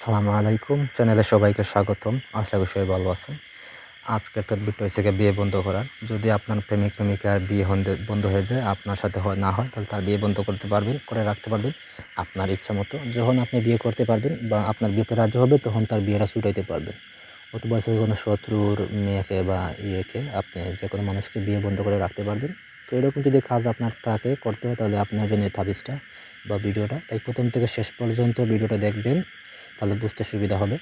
আসসালামু আলাইকুম, চ্যানেলে সবাইকে স্বাগতম। আশা করি সবাই ভালো আছেন। আজকের তদবিরটা হচ্ছে গিয়ে বিয়ে বন্ধ করার। যদি আপনার প্রেমিক-প্রেমিকার বিয়ে বন্ধ হয়ে যায়, আপনার সাথে না হয়, তাহলে তার বিয়ে বন্ধ করতে পারবেন, করে রাখতে পারবেন আপনার ইচ্ছা মতো। যখন আপনি বিয়ে করতে পারবেন বা আপনার বিয়েতে রাজি হবে, তখন তার বিয়েটা ছুটাইতে পারবেন। অথবা সে কোনো শত্রুর মেয়েকে বা আপনি যে কোনো মানুষকে বিয়ে বন্ধ করে রাখতে পারবেন। তো এরকম যদি কাজ আপনার থাকে করতে হয়, তাহলে আপনার জন্য এই তাবিজটা বা ভিডিওটা, তাই প্রথম থেকে শেষ পর্যন্ত ভিডিওটা দেখবেন, তাহলে বুঝতে সুবিধা হবে।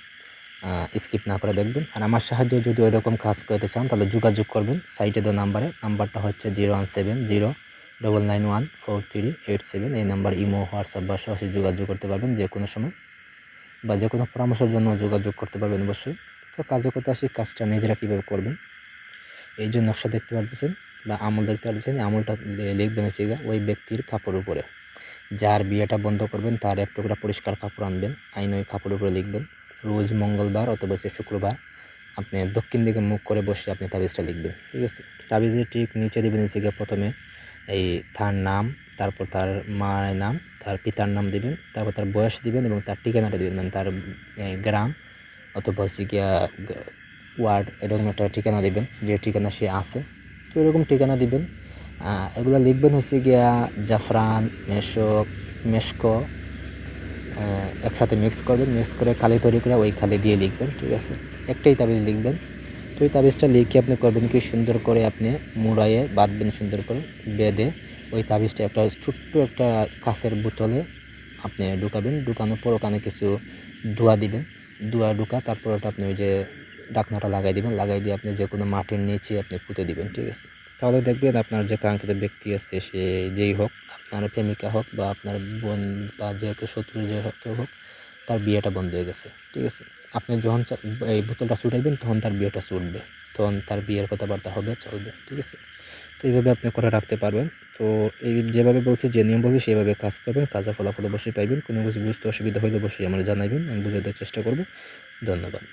স্কিপ না করে দেখবেন। আর আমার সাহায্যে যদি ওইরকম কাজ করতে চান, তাহলে যোগাযোগ করবেন সাইটে দেওয়া নাম্বারটা হচ্ছে 017099143887। এই নাম্বার ইমো, হোয়াটসঅ্যাপ বা সরাসরি যোগাযোগ করতে পারবেন যে কোনো সময়, বা যে কোনো পরামর্শের জন্য যোগাযোগ করতে পারবেন অবশ্যই। তো কাজে করতে আসি, কাজটা নিজেরা কীভাবে করবেন। এই যে নকশা দেখতে পাচ্ছেন বা আমল দেখতে পাচ্ছেন, এই আমলটা লিখবেন হচ্ছে ওই ব্যক্তির কাপড়ের উপরে। যার বিয়েটা বন্ধ করবেন তার এক টুকরা পরিষ্কার কাপড় আনবেন, আইন ওই কাপড়ের উপরে লিখবেন। রোজ মঙ্গলবার অথবা শুক্রবার আপনি দক্ষিণ দিকে মুখ করে বসে আপনি তাবিজটা লিখবেন, ঠিক আছে। তাবিজের ঠিক নিচে দেবেন হচ্ছে প্রথমে এই তার নাম, তারপর তার মায়ের নাম, তার পিতার নাম দিবেন, তারপর তার বয়স দিবেন এবং তার ঠিকানাটা দিবেন, মানে তার গ্রাম অথবা হচ্ছে গিয়া ওয়ার্ড, এরকম একটা ঠিকানা দিবেন, যে ঠিকানা সে আছে। তো এরকম ঠিকানা দিবেন। এগুলো লিখবেন হচ্ছে গিয়া জাফরান, মেশকো একসাথে মিক্স করবেন। মিক্স করে কালি তৈরি করে ওই কালি দিয়ে লিখবেন, ঠিক আছে। একটাই তাবিজ লিখবেন। তো ওই তাবিজটা লিখে আপনি করবেন কি, সুন্দর করে আপনি মুড়াইয়ে বাঁধবেন, সুন্দর করে বেঁধে ওই তাবিজটা একটা ছোট্ট একটা কাঁচের বোতলে আপনি ঢুকাবেন। ঢুকানোর পর ওখানে কিছু ধোঁয়া দিবেন, ঢুকা তারপর ওটা আপনি ওই যে ঢাকনাটা লাগাই দিবেন। লাগাই দিয়ে আপনি যে কোনো মাটির নিচে আপনি পুঁতে দিবেন, ঠিক আছে। তাহলে দেখবেন আপনার যে কাঙ্ক্ষিত ব্যক্তি আছে, সে যেই হোক, আপনার প্রেমিকা হোক বা আপনার বোন বা যে শত্রু যে হোক, তার বিয়েটা বন্ধ হয়ে গেছে, ঠিক আছে। আপনি যখন এই বোতলটা ছুটাইবেন, তখন তার বিয়েটা ছুটবে, তখন তার বিয়ের কথাবার্তা হবে, চলবে, ঠিক আছে। তো এইভাবে আপনি করে রাখতে পারবেন। তো এই যেভাবে বলছি, যে নিয়ম বলছি সেইভাবে কাজ করবেন, কাজের ফলাফল অবশ্যই পাইবেন। কোনো কিছু বুঝতে অসুবিধা হলে অবশ্যই আমার জানাইবেন, আমি বুঝে দেওয়ার চেষ্টা করব। ধন্যবাদ।